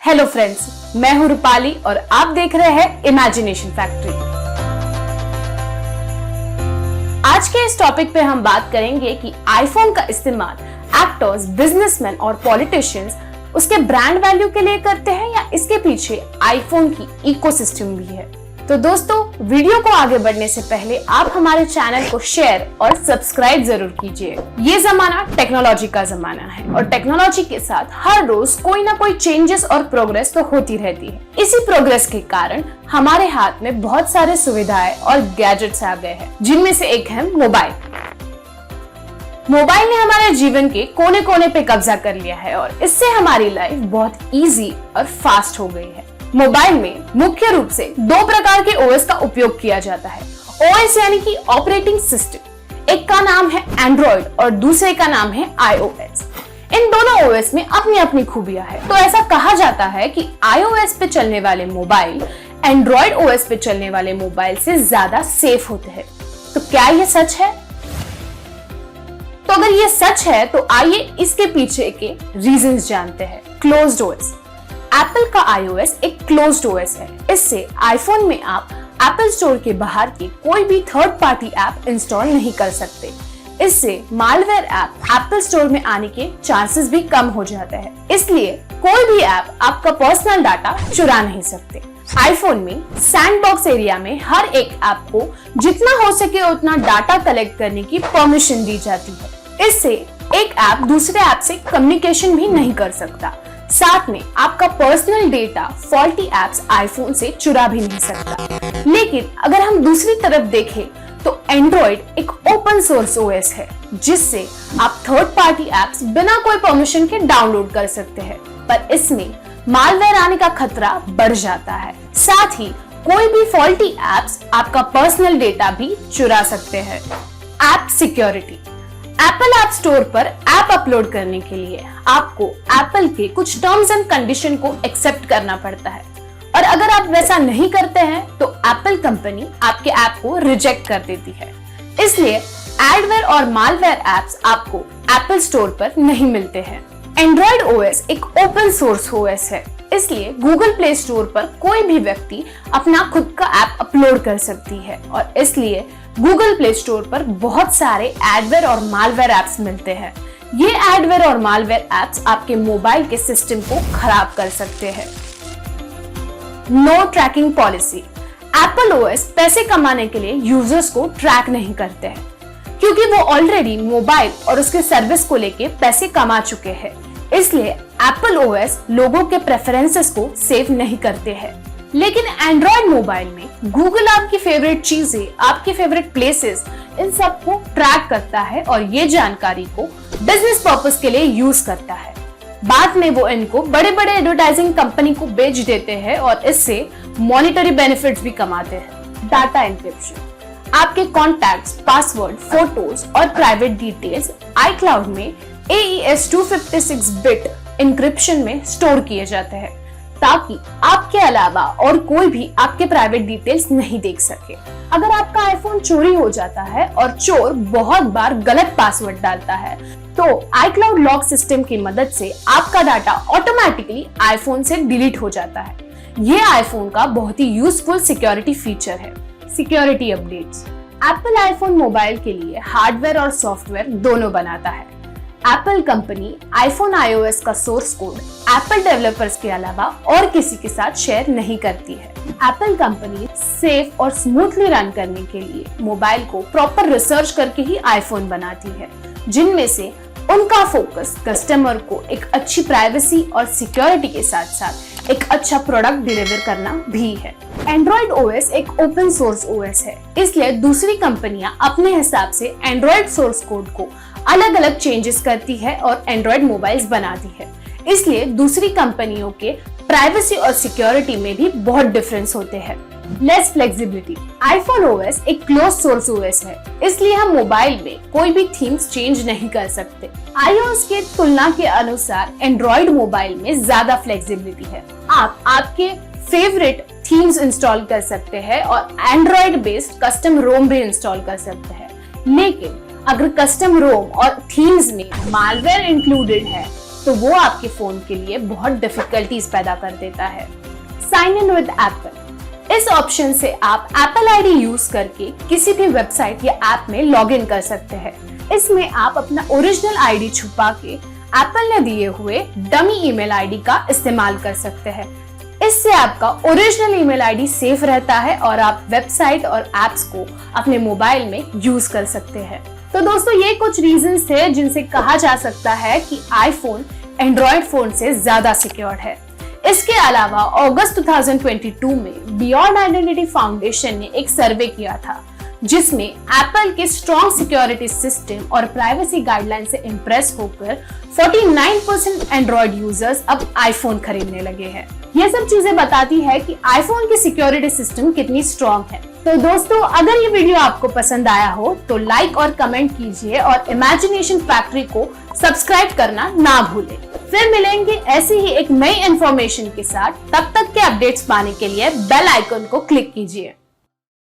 Hello friends, मैं हूं रूपाली और आप देख रहे हैं इमेजिनेशन फैक्ट्री। आज के इस टॉपिक पे हम बात करेंगे कि आईफोन का इस्तेमाल एक्टर्स, बिजनेसमैन और पॉलिटिशियंस उसके ब्रांड वैल्यू के लिए करते हैं या इसके पीछे आईफोन की इकोसिस्टम भी है। तो दोस्तों, वीडियो को आगे बढ़ने से पहले आप हमारे चैनल को शेयर और सब्सक्राइब जरूर कीजिए। ये जमाना टेक्नोलॉजी का जमाना है और टेक्नोलॉजी के साथ हर रोज कोई ना कोई चेंजेस और प्रोग्रेस तो होती रहती है। इसी प्रोग्रेस के कारण हमारे हाथ में बहुत सारे सुविधाएं और गैजेट्स आ गए हैं, जिनमें से एक है मोबाइल। मोबाइल ने हमारे जीवन के कोने कोने पे कब्जा कर लिया है और इससे हमारी लाइफ बहुत इजी और फास्ट हो गई है। मोबाइल में मुख्य रूप से दो प्रकार के ओएस का उपयोग किया जाता है। ओएस यानी कि ऑपरेटिंग सिस्टम, एक का नाम है एंड्रॉइड और दूसरे का नाम है आईओएस। इन दोनों ओएस में अपनी अपनी खूबियां है। तो ऐसा कहा जाता है कि आईओएस पे चलने वाले मोबाइल एंड्रॉइड ओएस पे चलने वाले मोबाइल से ज्यादा सेफ होते हैं। तो क्या ये सच है? तो अगर ये सच है तो आइए इसके पीछे के रीजंस जानते हैं। Closed OS. एप्पल का आईओएस एक क्लोज्ड ओएस है। इससे आईफोन में आप एप्पल स्टोर के बाहर के कोई भी थर्ड पार्टी ऐप इंस्टॉल नहीं कर सकते। इससे मालवेयर ऐप एप्पल स्टोर में आने के चांसेस भी कम हो जाते हैं। इसलिए कोई भी ऐप आपका पर्सनल डाटा चुरा नहीं सकते। आईफोन में सैंडबॉक्स एरिया में हर एक ऐप को जितना हो सके उतना डाटा कलेक्ट करने की परमिशन दी जाती है। इससे एक ऐप दूसरे ऐप से कम्युनिकेशन भी नहीं कर सकता। साथ में आपका personal data faulty apps iPhone से चुरा भी नहीं सकता। लेकिन अगर हम दूसरी तरफ देखें तो एंड्रॉइड एक ओपन सोर्स ओएस है, जिससे आप थर्ड पार्टी एप्स बिना कोई परमिशन के डाउनलोड कर सकते हैं। पर इसमें मालवेयर आने का खतरा बढ़ जाता है। साथ ही कोई भी फॉल्टी एप्स आपका पर्सनल डेटा भी चुरा सकते हैं। App security. Apple app store पर ऐप अपलोड करने के लिए आपको एप्पल के कुछ टर्म्स एंड कंडीशन को एक्सेप्ट करना पड़ता है और अगर आप वैसा नहीं करते हैं तो एप्पल कंपनी आपके ऐप को रिजेक्ट कर देती है। इसलिए एडवेयर और मालवेयर ऐप्स आपको एप्पल स्टोर पर नहीं मिलते हैं। एंड्रॉइड ओएस एक ओपन सोर्स ओएस है, इसलिए गूगल प्ले स्टोर पर कोई भी व्यक्ति अपना खुद का ऐप अपलोड कर सकती है और इसलिए गूगल प्ले स्टोर पर बहुत सारे एडवेयर और मालवेयर ऐप्स मिलते हैं। ये एडवेयर और मालवेयर ऐप्स आपके मोबाइल के सिस्टम को खराब कर सकते हैं। No tracking policy. Apple OS पैसे कमाने के लिए यूजर्स को ट्रैक नहीं करते हैं, क्योंकि वो ऑलरेडी मोबाइल और उसके सर्विस को लेके पैसे कमा चुके हैं। इसलिए एप्पल ओएस लोगों के प्रेफरेंसेस को सेव नहीं करते हैं। लेकिन एंड्रॉइड मोबाइल में गूगल आपकी फेवरेट चीजें, आपके फेवरेट प्लेसेस, इन सब को ट्रैक करता है और ये जानकारी को बिजनेस पर्पस के लिए यूज करता है। बाद में वो इनको बड़े बड़े एडवर्टाइजिंग कंपनी को बेच देते हैं और इससे मॉनिटरी बेनिफिट्स भी कमाते हैं। Data encryption. आपके कॉन्टैक्ट्स, पासवर्ड, फोटोज और प्राइवेट डिटेल्स iCloud में AES 256 बिट एन्क्रिप्शन में स्टोर किए जाते हैं, ताकि आपके अलावा और कोई भी आपके प्राइवेट डिटेल्स नहीं देख सके। अगर आपका आईफोन चोरी हो जाता है और चोर बहुत बार गलत पासवर्ड डालता है तो iCloud लॉक सिस्टम की मदद से आपका डाटा ऑटोमेटिकली आईफोन से डिलीट हो जाता है। ये आईफोन का बहुत ही यूजफुल सिक्योरिटी फीचर है। Security updates. Apple iPhone mobile के लिए हार्डवेयर और सॉफ्टवेयर दोनों बनाता है। एप्पल कंपनी आईफोन आईओएस का सोर्स कोड एप्पल डेवलपर्स के अलावा और किसी के साथ शेयर नहीं करती है। एप्पल कंपनी सेफ और स्मूथली रन करने के लिए मोबाइल को प्रॉपर रिसर्च करके ही आईफोन बनाती है, जिनमें से उनका फोकस कस्टमर को एक अच्छी प्राइवेसी और सिक्योरिटी के साथ साथ एक अच्छा प्रोडक्ट डिलीवर करना भी है। एंड्रॉइड ओएस एक ओपन सोर्स ओएस है, इसलिए दूसरी कंपनियां अपने हिसाब से एंड्रॉइड सोर्स कोड को अलग अलग चेंजेस करती है और एंड्रॉइड मोबाइल्स बनाती है। इसलिए दूसरी कंपनियों के प्राइवेसी और सिक्योरिटी में भी बहुत डिफरेंस होते हैं। Less flexibility. आईफोन ओएस एक क्लोज सोर्स ओएस है, इसलिए हम मोबाइल में कोई भी थीम्स चेंज नहीं कर सकते। आईओएस के तुलना के अनुसार एंड्रॉइड मोबाइल में ज्यादा फ्लेक्सिबिलिटी है। आप आपके फेवरेट थीम्स इंस्टॉल कर सकते हैं और एंड्रॉइड बेस्ड कस्टम रोम भी इंस्टॉल कर सकते हैं। लेकिन अगर कस्टम रोम और थीम्स में मालवेयर इंक्लूडेड है तो वो आपके फोन के लिए बहुत डिफिकल्टीज पैदा कर देता है। साइन इन विद एप्पल, इस ऑप्शन से आप एप्पल आईडी यूज करके किसी भी वेबसाइट या ऐप में लॉग इन कर सकते हैं। इसमें आप अपना ओरिजिनल आईडी छुपा के एप्पल ने दिए हुए डमी ईमेल आईडी का इस्तेमाल कर सकते हैं। इससे आपका ओरिजिनल ईमेल आईडी सेफ रहता है और आप वेबसाइट और एप्स को अपने मोबाइल में यूज कर सकते हैं। तो दोस्तों, ये कुछ रीजंस थे जिनसे कहा जा सकता है कि आईफोन एंड्रॉयड फोन से ज्यादा सिक्योर्ड है। इसके अलावा अगस्त 2022 में बियॉन्ड आइडेंटिटी फाउंडेशन ने एक सर्वे किया था जिसमें एप्पल के स्ट्रॉन्ग सिक्योरिटी सिस्टम और प्राइवेसी गाइडलाइन से इंप्रेस होकर 49% एंड्रॉयड यूजर्स अब आईफोन खरीदने लगे हैं। ये सब चीजें बताती है कि आईफोन की सिक्योरिटी सिस्टम कितनी स्ट्रॉन्ग है। तो दोस्तों, अगर ये वीडियो आपको पसंद आया हो तो लाइक और कमेंट कीजिए और इमेजिनेशन फैक्ट्री को सब्सक्राइब करना ना भूलें। फिर मिलेंगे ऐसी ही एक नई इंफॉर्मेशन के साथ। तब तक के अपडेट्स पाने के लिए बेल आइकन को क्लिक कीजिए।